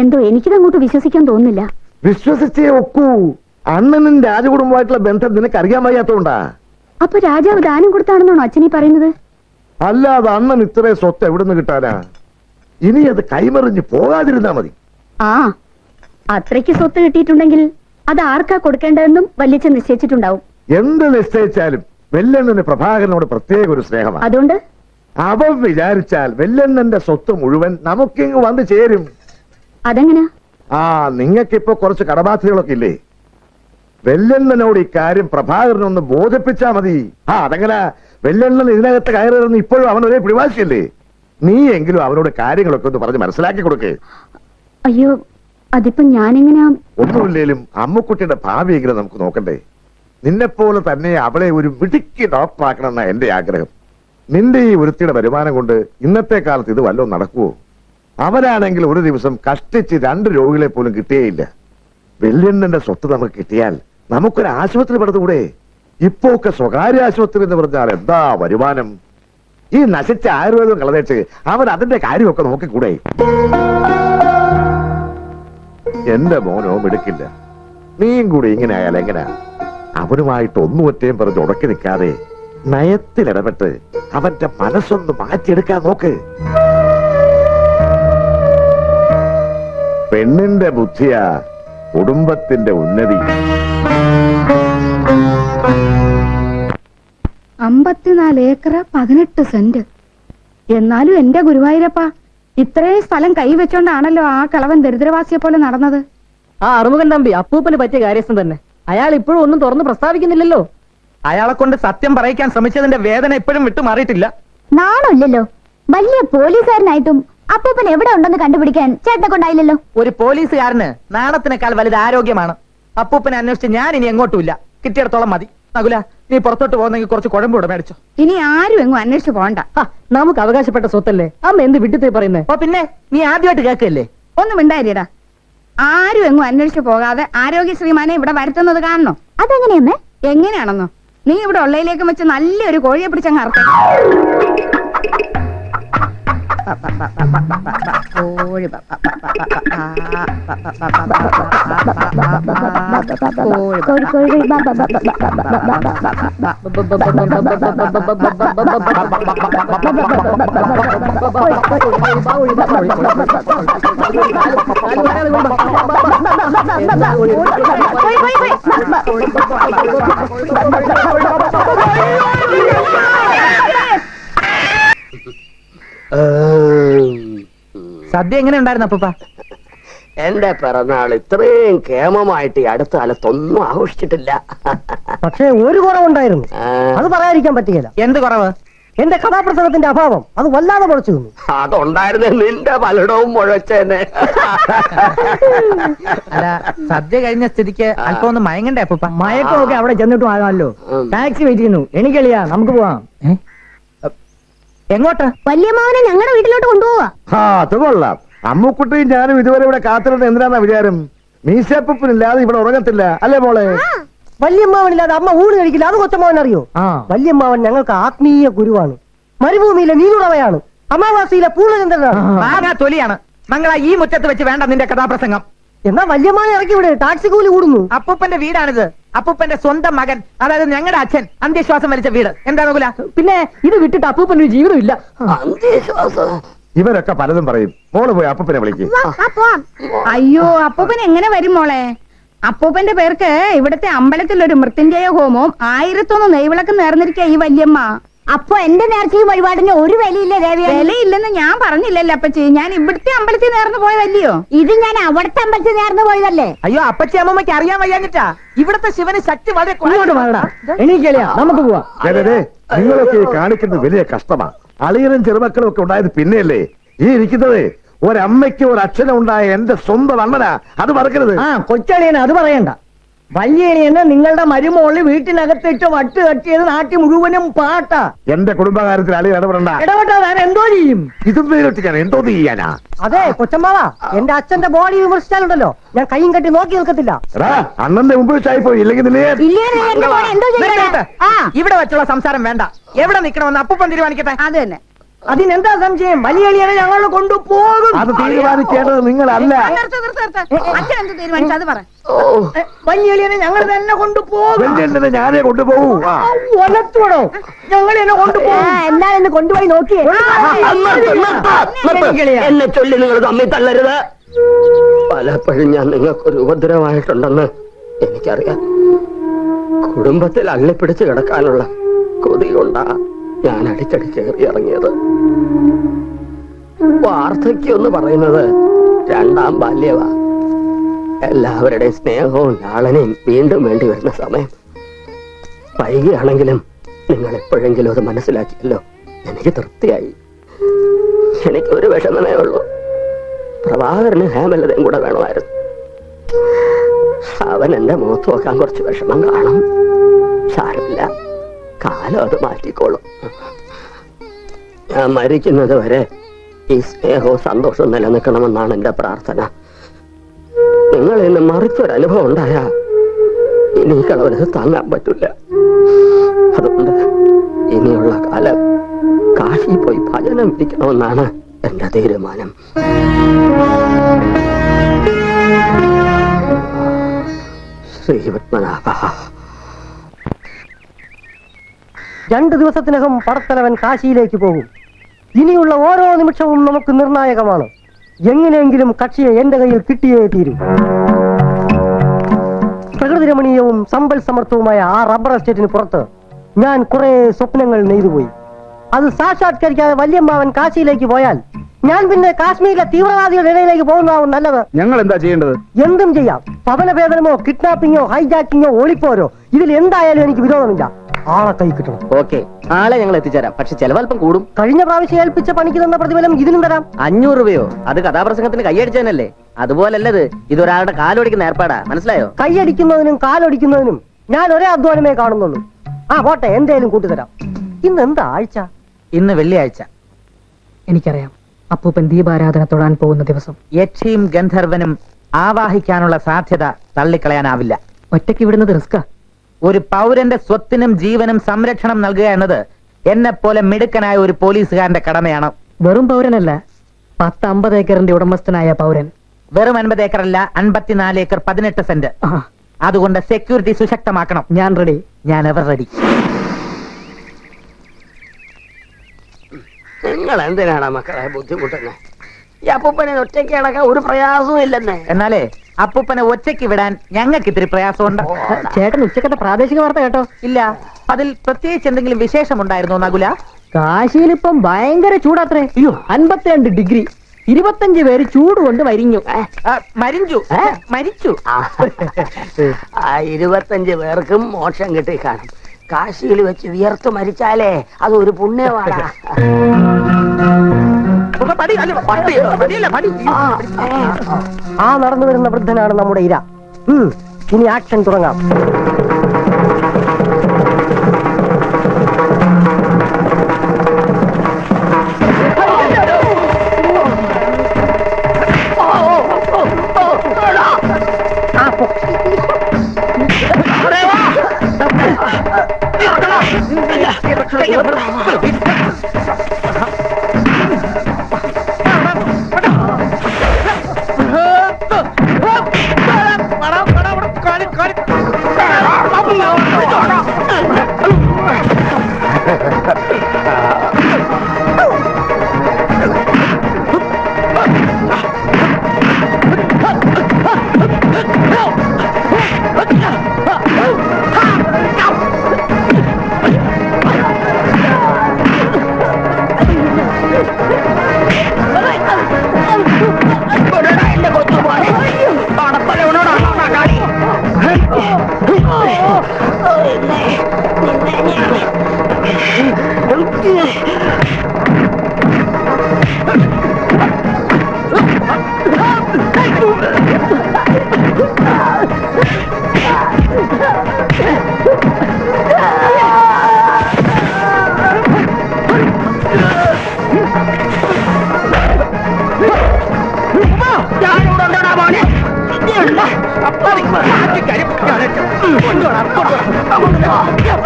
എന്തോ എനിക്കിതങ്ങോട്ട് വിശ്വസിക്കാൻ തോന്നുന്നില്ല. വിശ്വസിച്ചേ ഒക്കൂ. അണ്ണനും രാജകുടുംബമായിട്ടുള്ള ബന്ധം നിനക്ക് അറിയാൻ വയ്യാത്തോണ്ടാ. അപ്പൊ രാജാവ് ദാനം കൊടുത്താണെന്നാണോ അച്ഛനീ പറയുന്നത്? അല്ലാതെ അണ്ണൻ ഇത്രയും സ്വത്ത് എവിടുന്ന് കിട്ടാനാ? ഇനി അത് കൈമറിഞ്ഞ് പോകാതിരുന്നാ മതി. ആ, അത്രയ്ക്ക് സ്വത്ത് കിട്ടിയിട്ടുണ്ടെങ്കിൽ അത് ആർക്കാ കൊടുക്കേണ്ടതെന്നും വല്യച്ഛൻ നിശ്ചയിച്ചിട്ടുണ്ടാവും. എന്ത് നിശ്ചയിച്ചാലും വെല്ലെണ്ണന് പ്രഭാകരനോട് പ്രത്യേക ഒരു സ്നേഹമാണ്. അതുകൊണ്ട് അവൻ വിചാരിച്ചാൽ വെല്ലെണ്ണന്റെ സ്വത്ത് മുഴുവൻ നമുക്കിങ്ങ് വന്ന് ചേരും. അതെങ്ങനാ? ആ, നിങ്ങൾക്കിപ്പോ കുറച്ച് കടബാധ്യതകളൊക്കെ ഇല്ലേ? വെല്ലെണ്ണനോട് ഇക്കാര്യം പ്രഭാകരനൊന്ന് ബോധിപ്പിച്ചാ മതി. ആ, അതെങ്ങനെ? വെല്ലെണ്ണൻ ഇതിനകത്ത് കയറുന്ന ഇപ്പോഴും അവൻ ഒരേ പിടിവാശിയല്ലേ? നീ എങ്കിലും അവനോട് കാര്യങ്ങളൊക്കെ ഒന്ന് പറഞ്ഞ് മനസ്സിലാക്കി കൊടുക്കേ. അയ്യോ, അതിപ്പോ ഞാനെങ്ങനെയാ? ഒന്നുമില്ലേലും അമ്മുക്കുട്ടിയുടെ ഭാവിയെങ്കിലും നമുക്ക് നോക്കണ്ടേ? നിന്നെപ്പോലെ തന്നെ അവളെ ഒരു മിടുക്കി ഡോക്ടറാക്കണമെന്ന എന്റെ ആഗ്രഹം. നിന്റെ ഈ ഒരുത്തിയുടെ വരുമാനം കൊണ്ട് ഇന്നത്തെ കാലത്ത് ഇത് വല്ലതും നടക്കുവോ? അവനാണെങ്കിൽ ഒരു ദിവസം കഷ്ടിച്ച് 2 രോഗികളെ പോലും കിട്ടിയേയില്ല. വെല്ലെണ്ണന്റെ സ്വത്ത് നമുക്ക് കിട്ടിയാൽ നമുക്കൊരു ആശുപത്രി പടുത്തുകൂടെ? ഇപ്പോ ഒക്കെ സ്വകാര്യ ആശുപത്രി എന്ന് പറഞ്ഞാൽ എന്താ വരുമാനം? ഈ നശിച്ച ആയുർവേദം കളതേച്ച് അവൻ അതിന്റെ കാര്യമൊക്കെ നോക്കിക്കൂടെ? എന്റെ മോനോ മിടുക്കില്ല. നീയും കൂടി ഇങ്ങനെ ആയാൽ എങ്ങനാ? അവനുമായിട്ട് ഒന്നും ഒറ്റയും പറഞ്ഞ് ഉടക്കി നിൽക്കാതെ നയത്തിലിടപെട്ട് അവന്റെ മനസ്സൊന്ന് മാറ്റിയെടുക്കാൻ നോക്ക്. പെണ്ണിന്റെ ബുദ്ധിയാ കുടുംബത്തിന്റെ ഉന്നതി. 54 ഏക്കർ 18 സെന്റ്. എന്നാലും എന്റെ ഗുരുവായൂരപ്പ, ഇത്രയും സ്ഥലം കൈവച്ചോണ്ടാണല്ലോ ആ കളവൻ ദരിദ്രവാസിയെ പോലെ നടന്നത്. ആ അറുമുഖൻ തമ്പി അപ്പൂപ്പന് പറ്റിയ കാര്യസ്ഥൻ തന്നെ. അയാൾ ഇപ്പോഴും ഒന്നും തുറന്ന് പ്രസ്താവിക്കുന്നില്ലല്ലോ. അയാളെ കൊണ്ട് സത്യം പറയിക്കാൻ ശ്രമിച്ചതിന്റെ വേദന ഇപ്പോഴും വിട്ടുമാറിയിട്ടില്ല. നാണമില്ലല്ലോ. വലിയ പോലീസുകാരനായിട്ടും അപ്പൂപ്പൻ എവിടെ ഉണ്ടെന്ന് കണ്ടുപിടിക്കാൻ ചേട്ടനെ കൊണ്ടായില്ലല്ലോ. ഒരു പോലീസുകാരന് നാണത്തിനേക്കാൾ വലുത് ആരോഗ്യമാണ്. അപ്പൂപ്പനെ അന്വേഷിച്ച് ഞാൻ ഇനി എങ്ങോട്ടുമില്ല. കിട്ടിയിടത്തോളം മതി. നകുല, നീ പുറത്തോട്ട് പോകുന്നെങ്കിൽ കുറച്ച് കുഴമ്പ് കൂടെ മേടിച്ചോ. ഇനി ആരും എങ്ങും അന്വേഷിച്ചു പോകണ്ട. നമുക്ക് അവകാശപ്പെട്ട സ്വത്തല്ലേ. അമ്മ എന്ത് വിട്ടിത്തേ പറയുന്നേ? ഓ പിന്നെ, നീ ആദ്യമായിട്ട് കേൾക്കല്ലേ? ഒന്നും മിണ്ടായിരിടാ. ആരും എങ്ങും അന്വേഷിച്ചു പോകാതെ ആരോഗ്യശ്രീമാനെ ഇവിടെ വരുത്തുന്നത് കാണണോ? അതെങ്ങനെയമ്മേ? എങ്ങനെയാണെന്നോ? നീ ഇവിടെ ഉള്ളയിലേക്ക് വെച്ച് നല്ലൊരു കോഴിയെ പിടിച്ചങ്ങ് അറുത്ത. സദ്യ എങ്ങനെ ഉണ്ടായിരുന്നു അപ്പൂപ്പ? എന്റെ പിറന്നാൾ ഇത്രയും കേമമായിട്ട് ഈ അടുത്ത കാലത്തൊന്നും ആഘോഷിച്ചിട്ടില്ല. പക്ഷേ ഒരു കുറവുണ്ടായിരുന്നു. അത് പറയാതിരിക്കാൻ പറ്റുകയില്ല. എന്ത് കുറവ്? എന്റെ കഥാപ്രസംഗത്തിന്റെ അഭാവം. അത് വല്ലാതെ മുളച്ചു നിന്നു. അതുണ്ടായിരുന്നെ നിന്റെ പലയിടവും മുഴച്ചേനെ. അല്ല, സദ്യ കഴിഞ്ഞ സ്ഥിതിക്ക് അല്പം ഒന്ന് മയങ്ങണ്ടേ അപ്പൂപ്പ? മയക്കമൊക്കെ അവിടെ ചെന്നിട്ടും ആകാമല്ലോ. ടാക്സി വെയിറ്റ് ചെയ്യുന്നു. എനിക്കളിയാ, നമുക്ക് പോവാം. എങ്ങോട്ട്? വല്യമ്മാവനെ ഞങ്ങളുടെ വീട്ടിലോട്ട് കൊണ്ടുപോവാ. അത് കൊള്ളാം. അമ്മുക്കുട്ടിയും ഞാനും ഇതുവരെ ഇവിടെ കാത്തിരുന്നത് എന്തിനാന്നാ വിചാരം? മീശപ്പൂപ്പിനില്ലാതെ ഇവിടെ ഉറങ്ങത്തില്ല അല്ലേ മോളെ? വല്യമ്മാവനില്ലാതെ അമ്മ ഊണ് കഴിക്കില്ല. അത് കൊച്ചമ്മാവൻ അറിയോ? വല്യമ്മാവൻ ഞങ്ങൾക്ക് ആത്മീയ ഗുരുവാണ്. മരുഭൂമിയിലെ നീനുടവയാണ്. അമാവാസിയിലെ പൂർണ്ണചന്ദ്രനാണ്. തൊലിയാണ്. മംഗള, ഈ മുറ്റത്ത് വെച്ച് വേണ്ട നിന്റെ കഥാപ്രസംഗം. എന്നാ വല്യമ്മാനെ ഇറക്കി വിടെ. ടാക്സി കൂലി കൂടുന്നു. അപ്പൂപ്പന്റെ വീടാണിത്. അപ്പൂപ്പന്റെ സ്വന്തം മകൻ, അതായത് ഞങ്ങളുടെ അച്ഛൻ അന്ത്യശ്വാസം വലിച്ച വീട്. എന്താ നോക്കൂല? പിന്നെ ഇത് വിട്ടിട്ട് അപ്പൂപ്പന്റെ ഒരു ജീവിതമില്ല. ഇവരൊക്കെ പലതും പറയും. മോള് പോയി അപ്പൂപ്പനെ വിളിക്കും. അയ്യോ, അപ്പൂപ്പൻ എങ്ങനെ വരും മോളെ? അപ്പൂപ്പന്റെ പേർക്ക് ഇവിടുത്തെ അമ്പലത്തിൽ ഒരു മൃത്യുഞ്ജയ ഹോമവും 1001 നെയ്വിളക്ക് നേർന്നിരിക്കുക ഈ വല്യമ്മ. അപ്പൊ എന്റെ നേർച്ചയും വഴിപാടിന് ഒരു വിലയില്ല ദേവിയ? വിലയില്ലെന്ന് ഞാൻ പറഞ്ഞില്ലല്ലോ അപ്പച്ചി. ഞാൻ ഇവിടുത്തെ അമ്പലത്തിൽ നേർന്നു പോയതല്ലയോ? ഇത് ഞാൻ അവിടുത്തെ അമ്പലത്തിൽ നേർന്നു പോയതല്ലേ? അയ്യോ, അപ്പച്ചി അമ്മമ്മയ്ക്ക് അറിയാൻ വയ്യാഞ്ഞിട്ടാ. ഇവിടുത്തെ ശിവന് ശക്തി വളരെ എനിക്കറിയാ, നമുക്ക് പോവാം. നിങ്ങളൊക്കെ കാണിക്കുന്നത് വലിയ കഷ്ടമാ. അളിയനും ചെറുമക്കളും ഒക്കെ ഉണ്ടായത് പിന്നെയല്ലേ? ഈ ഇരിക്കുന്നത് ഒരമ്മയ്ക്ക് ഒരു അച്ഛനും ഉണ്ടായ എന്റെ സ്വന്തം അണ്ണനാ. അത് മറക്കരുത്. കൊച്ചളിയന അത് പറയണ്ട. വല്യണിയെന്ന് നിങ്ങളുടെ മരുമോള് വീട്ടിനകത്തിട്ട് വട്ട് കെട്ടിയത് നാട്ടിൽ മുഴുവനും പാട്ടാ. എന്റെ കുടുംബകാര്യത്തിൽ അളിയൻ ഇടപെടണ്ട. ഇടപെട്ടാ ഞാൻ എന്തോ ചെയ്യും? ഇതും ഞാൻ എന്തോ ചെയ്യാനാ? അതെ കൊച്ചമ്മാവാ, എന്റെ അച്ഛന്റെ ബോഡി വിമർശിച്ചാലുണ്ടല്ലോ ഞാൻ കൈയും കെട്ടി നോക്കി നിൽക്കത്തില്ല. അണ്ണന്റെ മുമ്പ് വെച്ചായി പോയി. ഇല്ലെങ്കിൽ ഇവിടെ വെച്ചുള്ള സംസാരം വേണ്ട. എവിടെ നിൽക്കണമെന്ന് അപ്പൂപ്പൻ തീരുമാനിക്കട്ടെ. അത് തന്നെ. അതിനെന്താ സംശയം? വലിയ എളിയനെ ഞങ്ങൾ കൊണ്ടുപോകും. അത് തീരുമാനിക്കേണ്ടത് നിങ്ങളല്ല. അച്ഛൻ എന്ത് തീരുമാനിച്ചു അത് പറ. ഓ വലിയ എളിയനെ ഞങ്ങൾ തന്നെ കൊണ്ടുപോകും. വലിയ ഞാനേ കൊണ്ടുപോകൂ. ഒലത്തോടോ ഞങ്ങൾ എന്നെ കൊണ്ടുപോകും. എന്തായാലും കൊണ്ടുപോയി നോക്കിയേ. എന്നെ ചൊല്ലി നിങ്ങൾ തമ്മിൽ തള്ളരുത്. പലപ്പോഴും ഞാൻ നിങ്ങൾക്കൊരു ഉപദ്രവമായിട്ടുണ്ടെന്ന് എനിക്കറിയാം. കുടുംബത്തിൽ അള്ളിപ്പിടിച്ച് കിടക്കാനുള്ള കൊതി കൊണ്ടാ ഞാൻ അടിച്ചടി കയറി ഇറങ്ങിയത്. വാർദ്ധക്യം എന്ന് പറയുന്നത് രണ്ടാം ബാല്യവാ. എല്ലാവരുടെയും സ്നേഹവും ലാളനയും വീണ്ടും വേണ്ടി വരുന്ന സമയം. വൈകിയാണെങ്കിലും നിങ്ങൾ എപ്പോഴെങ്കിലും അത് മനസ്സിലാക്കിയല്ലോ, എനിക്ക് തൃപ്തിയായി. എനിക്കൊരു വിഷമമേ ഉള്ളൂ, പ്രഭാകരന് ഹേമലതയും കൂടെ വേണമായിരുന്നു. അവൻ എന്റെ മുഖത്ത് നോക്കാൻ കുറച്ച് വിഷമം കാണും. സാരമില്ല, കാലം അത് മാറ്റിക്കോളും. ഞാൻ മരിക്കുന്നത് വരെ ഈ സ്നേഹവും സന്തോഷവും നിലനിൽക്കണമെന്നാണ് എന്റെ പ്രാർത്ഥന. നിങ്ങൾ ഇന്ന് മറിച്ചൊരനുഭവം ഉണ്ടായാ ഇനി കളവനത് താങ്ങാൻ പറ്റില്ല. അതുകൊണ്ട് ഇനിയുള്ള കാലം കാശി പോയി ഭജനം ഇരിക്കണമെന്നാണ് എന്റെ തീരുമാനം. ശ്രീപത്മനാഭ, 2 ദിവസത്തിനകം പടത്തലവൻ കാശിയിലേക്ക് പോകും. ഇനിയുള്ള ഓരോ നിമിഷവും നമുക്ക് നിർണായകമാണ്. എങ്ങനെയെങ്കിലും കക്ഷിയെ എന്റെ കയ്യിൽ കിട്ടിയേ തീരും. പ്രകൃതി രമണീയവും സമ്പൽ സമർത്ഥവുമായ ആ റബ്ബർ എസ്റ്റേറ്റിന് പുറത്ത് ഞാൻ കുറെ സ്വപ്നങ്ങൾ നെയ്തുപോയി. അത് സാക്ഷാത്കരിക്കാതെ വല്യമ്മാവൻ കാശിയിലേക്ക് പോയാൽ ഞാൻ പിന്നെ കാശ്മീരിലെ തീവ്രവാദികളുടെ ഇടയിലേക്ക് പോകുന്നതാവും നല്ലത്. ഞങ്ങൾ എന്താ ചെയ്യേണ്ടത്? എന്തും ചെയ്യാം. ഭവനഭേദനമോ കിഡ്നാപ്പിങ്ങോ ഹൈജാക്കിങ്ങോ ഒളിപ്പോരോ, ഇതിൽ എന്തായാലും എനിക്ക് വിരോധമില്ല. ആളെ കൈ കിട്ടണം. ഓക്കെ, ആളെ ഞങ്ങൾ എത്തിച്ചേരാം. പക്ഷെ ചെലവൽപ്പം കൂടും. കഴിഞ്ഞ പ്രാവശ്യം ഏൽപ്പിച്ച പണിക്ക് തന്ന പ്രതിഫലം ഇതിനും തരാം. 500 രൂപയോ? അത് കഥാപ്രസംഗത്തിന് കൈയടിച്ചതന്നല്ലേ. അതുപോലല്ലത്, ഇതൊരാളുടെ കാലൊടിക്കുന്ന ഏർപ്പാടാ. മനസ്സിലായോ? കൈയടിക്കുന്നതിനും കാലൊടിക്കുന്നതിനും ഞാൻ ഒരേ അധ്വാനമേ കാണുന്നുള്ളൂ. പോട്ടെ, എന്തേലും കൂട്ടിത്തരാം. ഇന്ന് എന്താ ആഴ്ച? ഇന്ന് വെള്ളിയാഴ്ച. എനിക്കറിയാം, അപ്പൂപ്പൻ ദീപാരാധന തൊഴാൻ പോകുന്ന ദിവസം. യക്ഷിയും ഗന്ധർവനും ആവാഹിക്കാനുള്ള സാധ്യത തള്ളിക്കളയാനാവില്ല. ഒറ്റയ്ക്ക് വിടുന്നത് റിസ്കാ. ഒരു പൗരന്റെ സ്വത്തിനും ജീവനും സംരക്ഷണം നൽകുക എന്നത് എന്നെ പോലെ മിടുക്കനായ ഒരു പോലീസുകാരന്റെ കടമയാണ്. വെറും പൗരനല്ല, 10-50 ഏക്കറിന്റെ ഉടമസ്ഥനായ പൗരൻ. വെറും 50 ഏക്കറല്ല, 54 ഏക്കർ 18 സെന്റ്. ആ, അതുകൊണ്ട് സെക്യൂരിറ്റി സുശക്തമാക്കണം. ഞാൻ റെഡി. ഞാൻ എവർ റെഡി. നിങ്ങൾ എന്തിനാണ് മക്കളെ ബുദ്ധിമുട്ടുന്നത്? ഈ അപ്പൂപ്പനെ ഒറ്റയ്ക്ക് അടക്കാൻ ഒരു പ്രയാസവും ഇല്ലെന്നേ. എന്നാലേ അപ്പൂപ്പനെ ഒറ്റയ്ക്ക് വിടാൻ ഞങ്ങൾക്ക് ഇത്തിരി പ്രയാസമുണ്ട്. ചേട്ടൻ ഉച്ചക്കത്തെ പ്രാദേശിക വാർത്ത കേട്ടോ? ഇല്ല. അതിൽ പ്രത്യേകിച്ച് എന്തെങ്കിലും വിശേഷമുണ്ടായിരുന്നോ നകുല? കാശിയിലിപ്പം ഭയങ്കര ചൂടാത്രേ. 52 ഡിഗ്രി. 25 പേര് ചൂട് കൊണ്ട് മരിഞ്ഞു. മരിച്ചു. ആ 25 പേർക്കും മോക്ഷം കിട്ടി കാണും. കാശിയിൽ വെച്ച് വിയർത്ത് മരിച്ചാലേ അത് ഒരു പുണ്യമാണ്. നടന്നു വരുന്ന വൃദ്ധനാണ് നമ്മുടെ ഇര. ഇനി ആക്ഷൻ തുടങ്ങാം.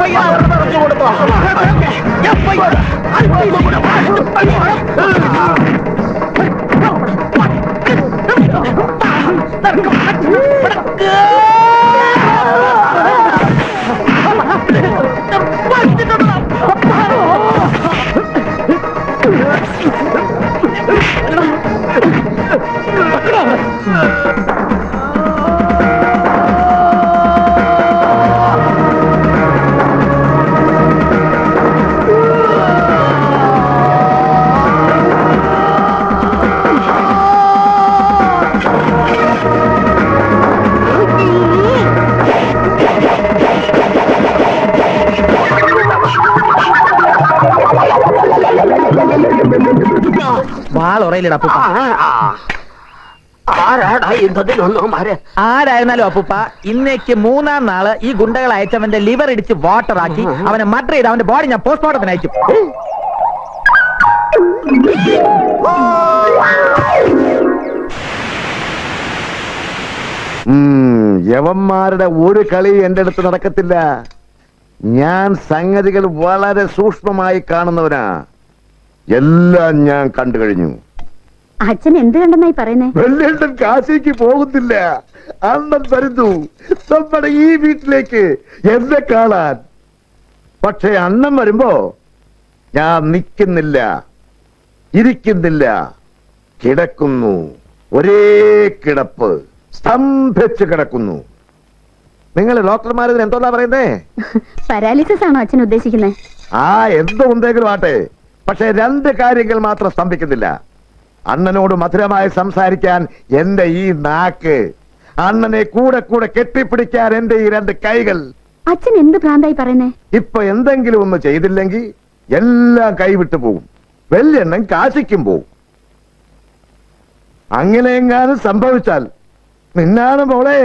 FIR വാളുറയിലിട അപ്പൂപ്പ. ആരാടാ യുദ്ധത്തിനൊന്നുമാരെ? ആരായിരുന്നാലും അപ്പൂപ്പ, ഇന്നേക്ക് 3-ാം നാള് ഈ ഗുണ്ടകൾ അയച്ചവന്റെ ലിവർ ഇടിച്ച് വാട്ടർ ആക്കി അവനെ മർഡർ ചെയ്ത് അവന്റെ ബോഡി ഞാൻ പോസ്റ്റ്മോർട്ടത്തിന് അയക്കും. യവന്മാരുടെ ഒരു കളി എന്റെ അടുത്ത് നടക്കത്തില്ല. ഞാൻ സംഗതികൾ വളരെ സൂക്ഷ്മമായി കാണുന്നവനാ. എല്ലാം ഞാൻ കണ്ടു കഴിഞ്ഞു. അച്ഛൻ എന്ത് കണ്ടെന്നായി പറയുന്നേ? വെള്ളേട്ടൻ കാശിക്ക് പോകുന്നില്ല. അണ്ണൻ വരുന്നു നമ്മുടെ ഈ വീട്ടിലേക്ക് എന്നെ കാണാൻ. പക്ഷെ അണ്ണൻ വരുമ്പോ ഞാൻ നിൽക്കുന്നില്ല, ഇരിക്കുന്നില്ല, കിടക്കുന്നു. ഒരേ കിടപ്പ്, സ്തംഭിച്ച് കിടക്കുന്നു. നിങ്ങൾ ഡോക്ടർമാർ എന്തോന്നാ പറയുന്നേ? പാരാലിസിസ് ആണോ അച്ഛൻ ഉദ്ദേശിക്കുന്നത്? ആ, എന്തോ ഉണ്ടെങ്കിലും ആട്ടെ, പക്ഷെ 2 കാര്യങ്ങൾ മാത്രം സ്തംഭിക്കുന്നില്ല. അണ്ണനോട് മധുരമായി സംസാരിക്കാൻ എന്റെ ഈ നാക്ക്, അണ്ണനെ കൂടെ കൂടെ കെട്ടിപ്പിടിക്കാൻ എന്റെ ഈ 2 കൈകൾ. അച്ഛൻ എന്ത് ഭ്രാന്തായി പറയുന്നേ? ഇപ്പൊ എന്തെങ്കിലും ഒന്ന് ചെയ്തില്ലെങ്കിൽ എല്ലാം കൈവിട്ടു പോകും. വെല്ലെണ്ണം കാശിക്കും പോവും. അങ്ങനെ എങ്ങാനും സംഭവിച്ചാൽ നിന്നാണ് മോളെ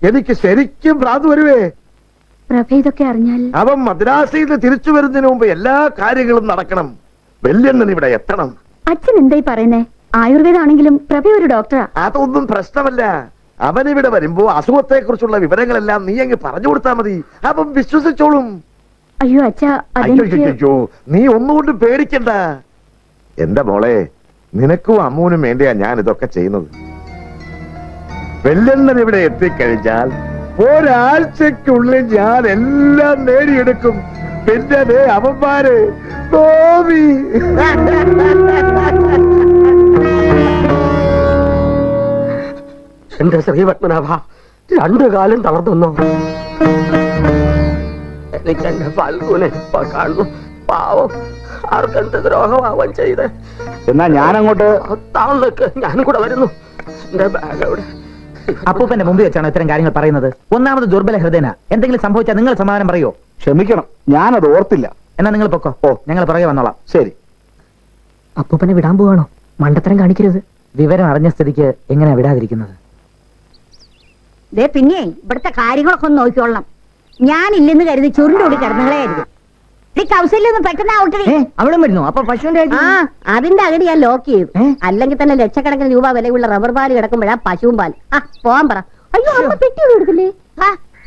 എനിക്ക് ശരിക്കും ഭ്രാന്ത് വരുവേ. പ്രഭ ഇതൊക്കെ അറിഞ്ഞാൽ? അവൻ മദ്രാസിൽ നിന്ന് തിരിച്ചു വരുന്നതിന് മുമ്പ് എല്ലാ കാര്യങ്ങളും നടക്കണം. വെല്ലെണ്ണൻ ഇവിടെ എത്തണം. അച്ഛൻ എന്തായി പറയുന്നേ? ആയുർവേദമാണെങ്കിലും പ്രഭ ഒരു ഡോക്ടറാ. അതൊന്നും പ്രശ്നമല്ല. അവനിവിടെ വരുമ്പോ അസുഖത്തെ കുറിച്ചുള്ള വിവരങ്ങളെല്ലാം നീ അങ്ങ് പറഞ്ഞു കൊടുത്താൽ മതി. അവൻ വിശ്വസിച്ചോളും. അയ്യോ അച്ഛാ, അയ്യോ, നീ ഒന്നുകൊണ്ടും പേടിക്കണ്ട. എന്റെ മോളെ, നിനക്കും അമ്മൂനും വേണ്ടിയാ ഞാൻ ഇതൊക്കെ ചെയ്യുന്നത്. വെല്ലെണ്ണൻ ഇവിടെ എത്തിക്കഴിഞ്ഞാൽ ഒരാഴ്ചക്കുള്ളിൽ ഞാൻ എല്ലാം നേടിയെടുക്കും. പിന്നെ ദേ അവന്മാര് ഗോപി. എന്റെ ശ്രീപത്മനാഭ, 2 കാലം തളർന്നു. എനിക്ക് എന്റെ ഫൽഗുനെ ഇപ്പൊ കാണുന്നു. പാവം, ആർക്കെന്ത് ദ്രോഹമാവൻ ചെയ്ത്. എന്നാ ഞാനങ്ങോട്ട് താന്നേക്ക്, ഞാനും കൂടെ വരുന്നു. എന്റെ ബാഗ് എവിടെ? അപ്പൂപ്പന്റെ മുമ്പിൽ വെച്ചാണ് ഇത്തരം കാര്യങ്ങൾ പറയുന്നത്. ഒന്നാമത് ദുർബല ഹൃദയന. എന്തെങ്കിലും സംഭവിച്ചാൽ നിങ്ങൾ സമാധാനം പറയോ? ക്ഷമിക്കണം, ഞാനത് ഓർത്തില്ല. എന്നാ നിങ്ങൾ പൊക്കോ. ഞങ്ങൾ പുറകെ വന്നോളാം. ശരി. അപ്പൂപ്പനെ വിടാൻ പോവാണോ? മണ്ടത്തരം കാണിക്കരുത്. വിവരം അറിഞ്ഞ സ്ഥിതിക്ക് എങ്ങനെയാ വിടാതിരിക്കുന്നത്? പിന്നെ ഇവിടുത്തെ കാര്യങ്ങളൊക്കെ ഒന്ന് നോക്കിക്കൊള്ളണം. ഞാനില്ലെന്ന് കരുതി ചുരുണ്ടോടി കിടന്നുകളായിരുന്നു. ഈ കൗശല്യൊന്നും പെട്ടെന്നാവട്ടെ. അവളും വരുന്നു. അപ്പൊ പശുവിന്റെ ആ, അതിന്റെ അകടി ഞാൻ ലോക്ക് ചെയ്തു. അല്ലെങ്കിൽ തന്നെ ലക്ഷക്കണക്കിന് രൂപ വിലയുള്ള റബ്ബർ പാല് കിടക്കുമ്പോഴാ പശുവും പാൽ. ആ, പോവാൻ പറ. അയ്യോ, അമ്മ പെട്ടി എടുക്കില്ലേ? ആ,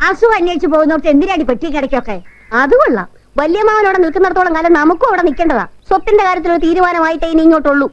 അസുഖം അന്വേഷിച്ച് പോകുന്നവർക്ക് എന്തിനാടി പെട്ടി കിടക്കൊക്കെ? അത് കൊള്ളാം. വല്യമാവനോടെ നിൽക്കുന്നിടത്തോളം കാലം നമുക്കും അവിടെ നിൽക്കേണ്ടതാ. സ്വത്തിന്റെ കാര്യത്തിൽ ഒരു തീരുമാനമായിട്ടേ ഇനി ഇങ്ങോട്ടുള്ളൂ.